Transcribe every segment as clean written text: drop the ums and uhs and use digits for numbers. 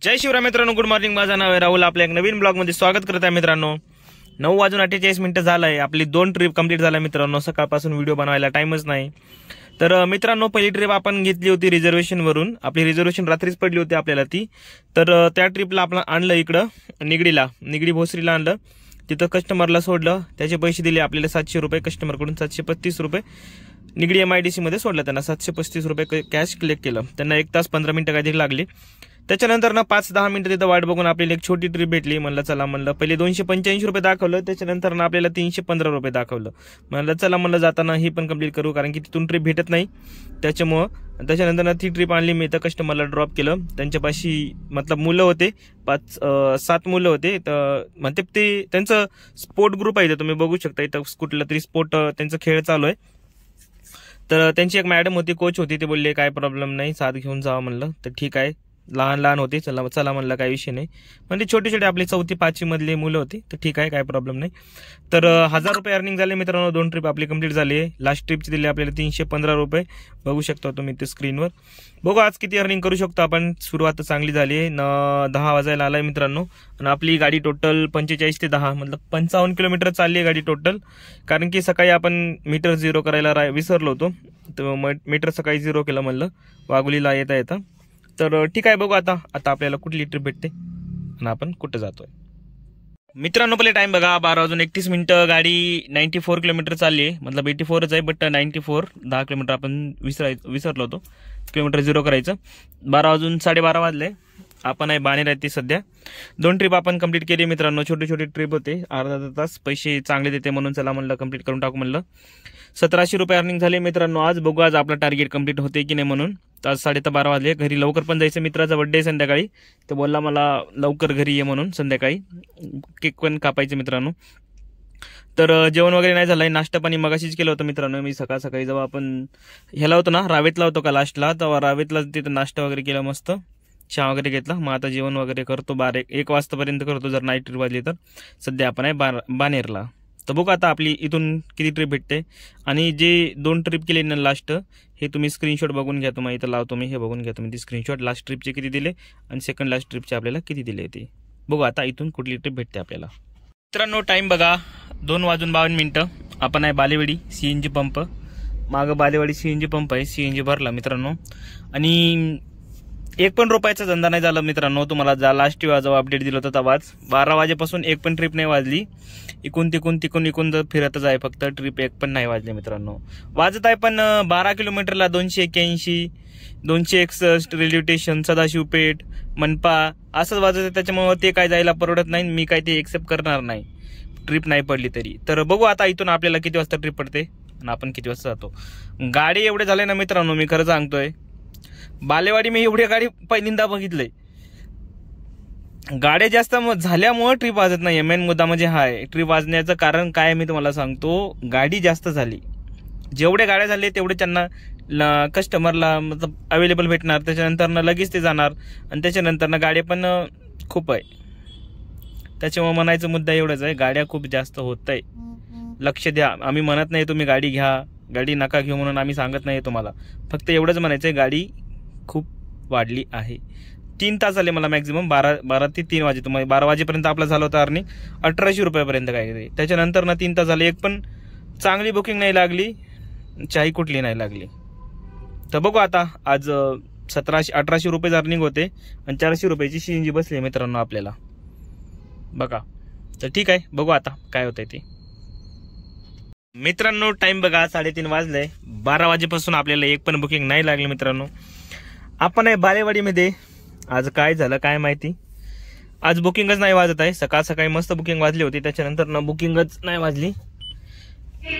जय शिवराय मित्रांनो, good morning. माझं नाव आहे राहुल. आपल्या एक नवीन ब्लॉग मध्ये स्वागत करत आहे मित्रांनो. 9:48 झालंय. आपली 2 ट्रिप कंप्लीट झाल्या मित्रांनो. सकाळपासून व्हिडिओ बनवायला टाइमच नाही. तर मित्रांनो, पहिली ट्रिप आपण घेतली होती रिझर्वेशन वरून. आपली रिझर्वेशन रात्रीच पडली होती आपल्याला ती. तर त्या ट्रिपला आपण आणलं इकडं निगडी भोसरीला आणलं. तिथं कस्टमरला सोडलं. त्याचे पैसे दिले आपल्याला 700 रुपये. कस्टमरकडून 735 रुपये निगडी MIDC मध्ये सोडलं. त्यांना 735 रुपये कॅश कलेक्ट केलं. त्यांना 1 तास 15 मिनिटं काहीतरी लागली. त्याच्यानंतर ना 5-10 मिनिटं तिथं वाट बघून आपल्याला एक छोटी ट्रिप भेटली. म्हणलं चला, म्हणलं पहिले 285 रुपये दाखवलं. त्याच्यानंतर ना आपल्याला 315 रुपये दाखवलं. म्हणलं चला, म्हणलं जाताना ही पण कंप्लीट करू, कारण की तिथून ट्रिप भेटत नाही त्याच्यामुळं. त्याच्यानंतर ना ती ट्रिप आणली मी. तर कस्टमरला ड्रॉप केलं. त्यांच्यापाशी मतलब मुलं होते, 5-7 मुलं होते. तर म्हणते ते त्यांचं स्पोर्ट ग्रुप आहे. तुम्ही बघू शकता इथं कुठला तरी स्पोर्ट त्यांचा खेळ चालू आहे. तर त्यांची एक मॅडम होती, कोच होती. ते बोलले काय प्रॉब्लेम नाही, साथ घेऊन जावं. म्हणलं तर ठीक आहे. लहान होते, चला म्हणलं काय विषय नाही. म्हणजे छोटे आपले 4थी-5वी मधले मुलं होती. तर ठीक आहे, काय प्रॉब्लेम नाही. तर 1000 रुपये अर्निंग झाले मित्रांनो. 2 ट्रिप आपली कंप्लीट झाली आहे. लास्ट ट्रिपची दिली आपल्याला 315 रुपये. बघू शकता तुम्ही ते स्क्रीनवर. बघू आज किती अर्निंग करू शकतो आपण. सुरुवात चांगली झाली आहे. 10 वाजायला आलाय मित्रांनो. आणि आपली गाडी टोटल 45 ते 10 मतलब 55 किलोमीटर चालली आहे गाडी टोटल. कारण की सकाळी आपण मीटर 0 करायला विसरलो होतो. तर मीटर सकाळी 0 केलं म्हणलं वाघोलीला येता. तर ठीक आहे, बघू आता आपल्याला कुठली ट्रिप भेटते आणि आपण कुठं जातोय. मित्रांनो, पहिले टाइम बघा. 12:31 गाडी 94 किलोमीटर चालली आहे. मतलब 84च आहे, बट 94 10 किलोमीटर आपण विसरलो होतो किलोमीटर 0 करायचं. 12:12 वाजले. आपण आहे बाणेर आहे ती सध्या. 2 ट्रिप आपण कंप्लीट केली मित्रांनो. छोटे ट्रिप होते, अर्धा तास. पैसे चांगले देते म्हणून चला म्हणलं कंप्लीट करून टाकू म्हणलं. 1700 रुपये अर्निंग झाले मित्रांनो. आज बघू आज आपला टार्गेट कंप्लीट होते की नाही म्हणून. तर आज 12:30 वाजले. घरी लवकर पण जायचं. मित्राचा बर्थडे संध्याकाळी. तो बोलला मला लवकर घरी ये म्हणून संध्याकाळी. केक पण कापायचं मित्रांनो. तर जेवण वगैरे नाही झालंय. नाश्ता पाणी मगाशीच केलं होतं मित्रांनो. मी सकाळी जेव्हा आपण ह्याला होतो ना, रावेतला होतो का लास्टला, तेव्हा रावेतला तिथं नाश्ता वगैरे केला मस्त. चहा वगैरे घेतला. मग आता जेवण वगैरे करतो. 1 वाजतापर्यंत करतो जर नाईट ट्रिप वाजली तर. सध्या आपण आहे बाणेरला. तर बघू आता आपली इथून किती ट्रिप भेटते. आणि जे 2 ट्रिप केले ना लास्ट, हे तुम्ही स्क्रीनशॉट बघून घ्या. तुम्हाला इथं लावतो मी, हे बघून घ्या तुम्ही ती स्क्रीनशॉट. लास्ट ट्रिपचे किती दिले आणि सेकंड लास्ट ट्रिपचे आपल्याला किती दिले ते बघू. आता इथून कुठली ट्रिप भेटते आपल्याला. मित्रांनो, टाइम बघा 2:52. आपण आहे बालेवाडी CNG पंप. मागं बालेवाडी CNG पंप आहे. CNG भरला मित्रांनो. आणि 1 पण रुपयाचा धंदा नाही झाला मित्रांनो. तुम्हाला लास्ट जेव्हा अपडेट दिलं होतं तेव्हाच 12 वाजेपासून 1 पण ट्रिप नाही वाजली. इकून जर फिरतच आहे फक्त. ट्रिप 1 पण नाही वाजली मित्रांनो. वाजत आहे पण 12 किलोमीटरला 281, 261 रेल्वे स्टेशन, सदाशिवपेठ, मनपा असंच वाजत आहे. त्याच्यामुळे ते काय जायला परवडत नाही. मी काय ते एक्सेप्ट करणार नाही ट्रिप नाही पडली तरी. तर बघू आता इथून आपल्याला किती वाजता ट्रिप पडते आणि आपण किती वाजता जातो. गाडी एवढे झाले ना मित्रांनो, मी खरं सांगतोय. बालेवाडी मी एवढ्या गाडी पहिल्यांदा बघितलंय. गाड्या जास्त झाल्यामुळे ट्रिप वाजत नाही. मेन मुद्दा म्हणजे हाय. ट्रिप वाजण्याचं कारण काय मी तुम्हाला सांगतो. गाडी जास्त झाली. जेवढ्या गाड्या झाल्या तेवढे त्यांना कस्टमरला मतलब अवेलेबल भेटणार. त्याच्यानंतर लगेच ते जाणार. आणि त्याच्यानंतर गाड्या पण खूप आहे. त्याच्यामुळे म्हणायचा मुद्दा एवढाच आहे, गाड्या खूप जास्त होत आहे. लक्ष द्या. आम्ही म्हणत नाही तुम्ही गाडी घ्या, गाडी नका घेऊ म्हणून आम्ही सांगत नाही तुम्हाला. फक्त एवढंच म्हणायचं आहे, गाडी खूप वाढली आहे. 3 तास झाले मला मॅक्झिमम. 12 ते 3 वाजे. तुम्हाला 12 वाजेपर्यंत आपला झालं होतं अर्निंग 1800 रुपयापर्यंत काय. त्याच्यानंतर ना 3 तास झाले. 1 पण चांगली बुकिंग नाही लागली, चाही कुठली नाही लागली. तर बघू आता आज 1800 रुपये अर्निंग होते आणि 400 रुपयाची CNG बसली मित्रांनो आपल्याला बघा. तर ठीक आहे, बघू आता काय होतंय ते. मित्रांनो, टाइम बघा 3:30 वाजले. 12 वाजेपासून आपल्याला 1 पण बुकिंग नाही लागली मित्रांनो. आपण आहे बालेवाडीमध्ये. आज काय झालं काय माहिती. आज बुकिंगच नाही वाजत आहे. सकाळी मस्त बुकिंग वाजली होती. त्याच्यानंतर ना बुकिंगच नाही वाजली.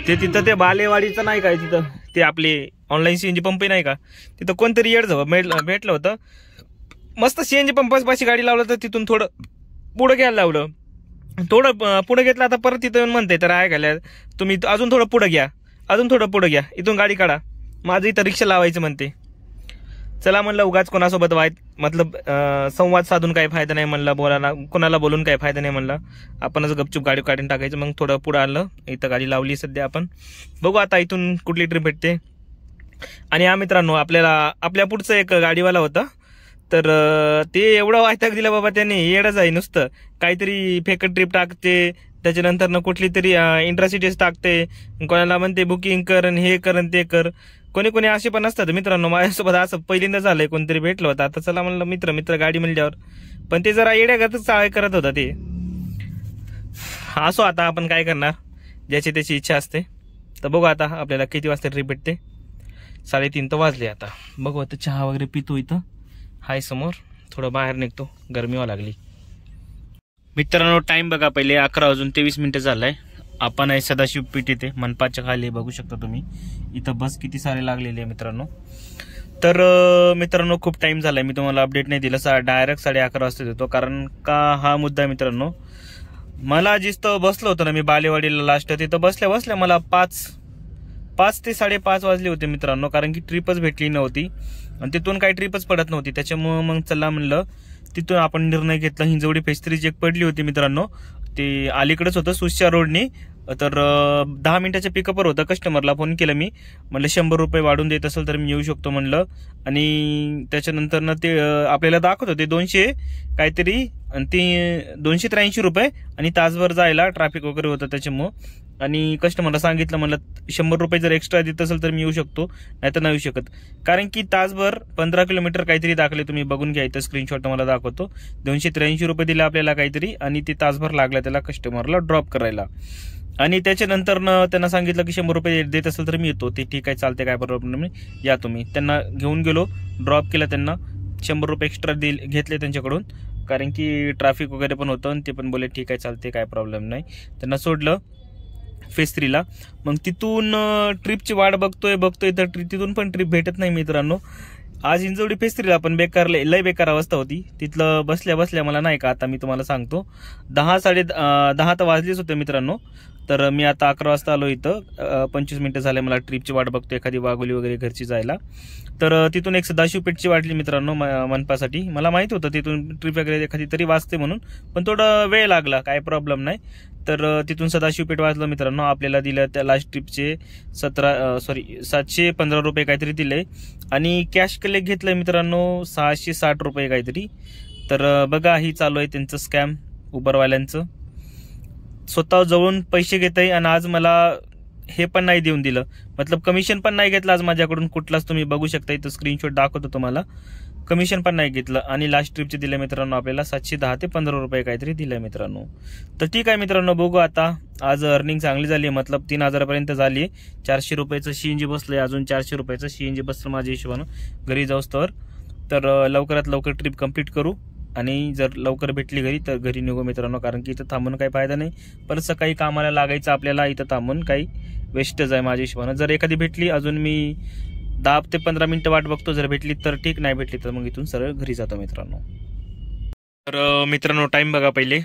ते तिथं ते बालेवाडीचं नाही काय, तिथं ते आपले ऑनलाईन CNG पंप नाही का, तिथं कोणतरी भेटलं होतं. मस्त CNG पंपाची गाडी लावलं. तर तिथून थोडं पुढं घ्यायला लावलं. थोडं पुढे घेतलं. आता परत तिथं म्हणते तर आहे घाल्या तुम्ही अजून थोडं पुढं घ्या, इथून गाडी काढा, माझं इथं रिक्षा लावायचं म्हणते. चला म्हणलं उगाच कोणासोबत मतलब संवाद साधून काही फायदा नाही म्हणलं. कोणाला बोलून काही फायदा नाही म्हणलं. आपणच गपचूप गाडी काढून टाकायचं. मग थोडं पुढं आलं. इथं गाडी लावली सध्या आपण. बघू आता इथून कुठली ट्रिप भेटते. आणि हा मित्रांनो, आपल्या पुढचं एक गाडीवाला होता. तर ते एवढं वायताक दिलं बाबा त्याने, येडच आहे नुसतं. काहीतरी फेकट ट्रिप टाकते, त्याच्यानंतर ना कुठली तरी इंट्रासिटीज टाकते, कोणाला म्हणते बुकिंग कर आणि हे कर आणि ते कर. कोणी कोणी असे पण असतात मित्रांनो. माझ्यासोबत असं पहिल्यांदा झालंय, कोणतरी भेटलं होतं. आता चला म्हणलं मित्र गाडी म्हणल्यावर, पण ते जरा येड्यागतच चाळ करत होता ते. असो, आता आपण काय करणार, ज्याची त्याची इच्छा असते. तर बघू आता आपल्याला किती वाजता ट्रिप भेटते. 3:30 तर वाजले. आता बघू, आता चहा वगैरे पितो, इथं हाय समोर. थोडं बाहेर निघतो, गरमी व्हायला लागली. मित्रांनो टाइम बघा, पहिले 11:23 झालाय. आपण आहे सदाशिव पीठ, इथे मनपाच्या खाली बघू शकता तुम्ही. इथं बस किती सारे लागलेले आहे मित्रांनो. तर मित्रांनो खूप टाइम झालाय, मी तुम्हाला अपडेट नाही दिलं. डायरेक्ट 11:30 वाजता देतो. कारण का हा मुद्दा आहे मित्रांनो, मला जिथं बसलो होतो ना मी बालेवाडीला लास्ट, तिथं बसल्या मला 5 ते 5:30 वाजले होते मित्रांनो. कारण की ट्रिपच भेटली नव्हती आणि तिथून काही ट्रिपच पडत नव्हती. त्याच्यामुळं मग चला म्हणलं, तिथून आपण निर्णय घेतला. हिंजवडी फेज 3 एक पडली होती मित्रांनो, ते अलीकडेच होतं सुशा रोडनी. तर 10 मिनिटाच्या पिकअपवर होतं. कस्टमरला फोन केला मी, म्हणलं 100 रुपये वाढून देत असेल तर मी येऊ शकतो म्हणलं. आणि त्याच्यानंतर ना ते आपल्याला दाखवत होते 200 काहीतरी, आणि ते 283 रुपये, आणि तासभर जायला ट्रॅफिक वगैरे होतं त्याच्यामुळं. आणि कस्टमरला सांगितलं, म्हणलं 100 रुपये जर एक्स्ट्रा देत असेल तर मी येऊ शकतो, नाही तर नाही येऊ शकत. कारण की तासभर 15 किलोमीटर काहीतरी दाखले, तुम्ही बघून घ्या, इथं स्क्रीनशॉट तुम्हाला दाखवतो. 283 रुपये दिले आपल्याला काहीतरी, आणि ते तासभर लागला त्याला कस्टमरला ड्रॉप करायला. आणि त्याच्यानंतर त्यांना सांगितलं की 100 रुपये देत असेल तर मी येतो. ते ठीक आहे, चालते, काय प्रॉब्लेम नाही, या तुम्ही. त्यांना घेऊन गेलो, ड्रॉप केला त्यांना. 100 रुपये एक्स्ट्रा घेतले त्यांच्याकडून, कारण की ट्रॅफिक वगैरे पण होतं. आणि ते पण बोलले ठीक आहे, चालते, काय प्रॉब्लेम नाही. त्यांना सोडलं फेज 3ला. मग तिथून ट्रिपची वाट बघतोय तर तिथून पण ट्रिप भेटत नाही मित्रांनो. आज हिंजवडी फेज 3ला पण लय बेकार अवस्था होती. तिथलं बसल्या मला नाही का, आता मी तुम्हाला सांगतो, 10-10:30 तर वाजलेच होते मित्रांनो. तर मी आता 11 वाजता आलो इथं. 25 मिनिटं झाले मला ट्रिपची वाट बघतो, एखादी वाघोली वगैरे घरची जायला. तर तिथून एक सदाशिव पेठची वाटली मित्रांनो मनपासाठी. मला माहित होतं तिथून ट्रिप वगैरे एखादी तरी वाजते म्हणून, पण थोडा वेळ लागला, काय प्रॉब्लेम नाही. तर तिथून सदाशिव पेठ वाजलं मित्रांनो. आपल्याला दिलं त्या लास्ट ट्रिपचे 715 रुपये काहीतरी दिले, आणि कॅश कलेक्ट घेतलंय मित्रांनो 660 रुपये काहीतरी. तर बघा, ही चालू आहे त्यांचं स्कॅम उबरवाल्यांचं. स्वतः जवळून पैसे घेत आहे, आणि आज मला हे पण नाही देऊन दिलं, मतलब कमिशन पण नाही घेतलं आज माझ्याकडून कुठलाच. तुम्ही बघू शकता, इथं स्क्रीनशॉट दाखवतो तुम्हाला. कमिशन पण नाही घेतलं, आणि लास्ट ट्रिपचे दिले मित्रांनो आपल्याला 710 ते 15 रुपये काहीतरी दिले मित्रांनो. तर ठीक आहे मित्रांनो, बघू आता. आज अर्निंग चांगली झाली, मतलब 3000 पर्यंत झाली. 400 रुपयाचं सीएनजी बसलंय, अजून 400 रुपयाचं सीएनजी बसलं माझ्या हिशोबानं घरी जाऊस्तवर. तर लवकरात लवकर ट्रिप कंप्लीट करू, आणि जर लवकर भेटली घरी तर घरी निघू मित्रांनो. कारण की इथं थांबून काही फायदा नाही, परत सकाळी कामाला लागायचं आपल्याला. इथं थांबून काही वेस्टच आहे माझ्या हिशोबानं. जर एखादी भेटली, अजून मी 10 ते 15 मिनिटं वाट बघतो. जर भेटली तर ठीक, नाही भेटली तर मग इथून सरळ घरी जातो मित्रांनो. तर मित्रांनो टाइम बघा, पहिले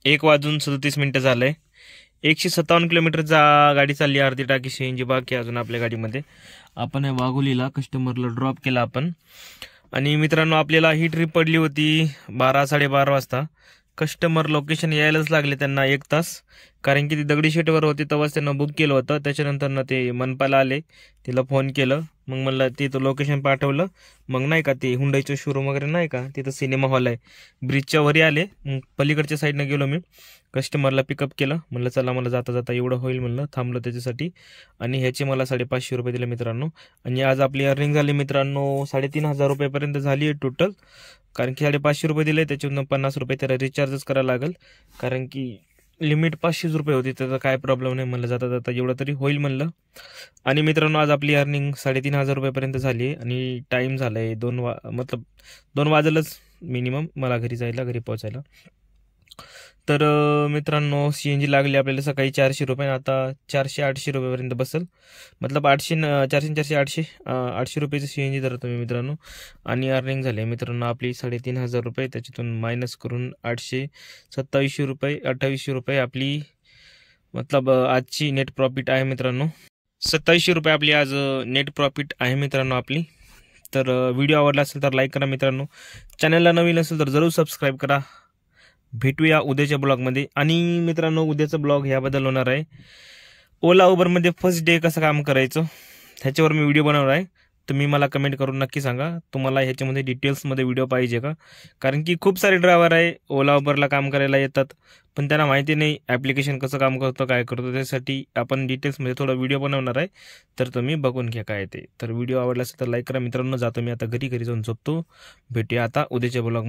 1:37 झालंय. 157 किलोमीटरचा गाडी चालली, अर्धी टाकी सीएनजी बाकी अजून आपल्या गाडीमध्ये. आपण वाघोलीला कस्टमरला ड्रॉप केला आपण. आणि मित्रांनो आपल्याला ही ट्रिप पडली होती 12-12:30 वाजता. कस्टमर लोकेशन यायलाच लागले त्यांना 1 तास, कारण की ती दगडीशेठवर होती तेव्हाच त्यांना बुक केलं होतं. त्याच्यानंतर ते मनपाला आले, तिला फोन केलं, मग म्हणलं तिथं लोकेशन पाठवलं. मग नाही का ते हुंडाईचं शोरूम वगैरे नाही का, तिथं सिनेमा हॉल आहे, ब्रिजच्या वरी आले. मग पलीकडच्या साईडनं गेलो मी, कस्टमरला पिकअप केलं. म्हणलं चला, मला जाता जाता एवढं होईल म्हणलं, थांबलो त्याच्यासाठी. आणि ह्याचे मला 550 रुपये दिले मित्रांनो. आणि आज आपली अर्निंग झाली मित्रांनो 3500 रुपयेपर्यंत झाली आहे टोटल. कारण की 550 रुपये दिले, त्याच्यातून 50 रुपये त्याला रिचार्जच करायला लागेल. कारण की लिमिट 500 रुपये होती, त्याचा काय प्रॉब्लेम नाही म्हणलं, जाता जाता एवढं तरी होईल म्हणलं. आणि मित्रांनो आज आपली अर्निंग 3500 रुपयेपर्यंत झाली आहे. आणि टाईम झाला आहे 2 वाजलंच मिनिमम मला घरी जायला, घरी पोहोचायला. तर मित्रांनो सीएनजी लागली आपल्याला सकाळी 400 रुपये, आता 400-800 रुपयेपर्यंत बसेल. मतलब 800 रुपयाचं सीएनजी धरा तुम्ही मित्रांनो. आणि अर्निंग झाली मित्रांनो आपली 3500 रुपये, त्याच्यातून मायनस करून 827 रुपये 28 रुपये आपली मतलब आजची नेट प्रॉफिट आहे मित्रांनो. 27 रुपये आपली आज नेट प्रॉफिट आहे मित्रांनो आपली. तर व्हिडिओ आवडला असेल तर लाईक करा मित्रांनो, चॅनलला नवीन असेल तर जरूर सबस्क्राईब करा. भेटूया उद्याच्या ब्लॉगमध्ये. आणि मित्रांनो उद्याचं ब्लॉग ह्याबद्दल होणार आहे, ओला उबरमध्ये फर्स्ट डे कसं काम करायचं ह्याच्यावर मी व्हिडिओ बनवणार आहे. तुम्ही मला कमेंट करून नक्की सांगा तुम्हाला ह्याच्यामध्ये डिटेल्समध्ये व्हिडिओ पाहिजे का. कारण की खूप सारे ड्रायव्हर आहे ओला उबरला काम करायला येतात पण त्यांना माहिती नाही ॲप्लिकेशन कसं काम करतं काय करतो. त्यासाठी आपण डिटेल्समध्ये थोडा व्हिडिओ बनवणार आहे तर तुम्ही बघून घ्या काय ते. तर व्हिडिओ आवडला असेल तर लाईक करा मित्रांनो. जातो मी आता घरी जाऊन झोपतो. भेटूया आता उद्याच्या ब्लॉगमध्ये.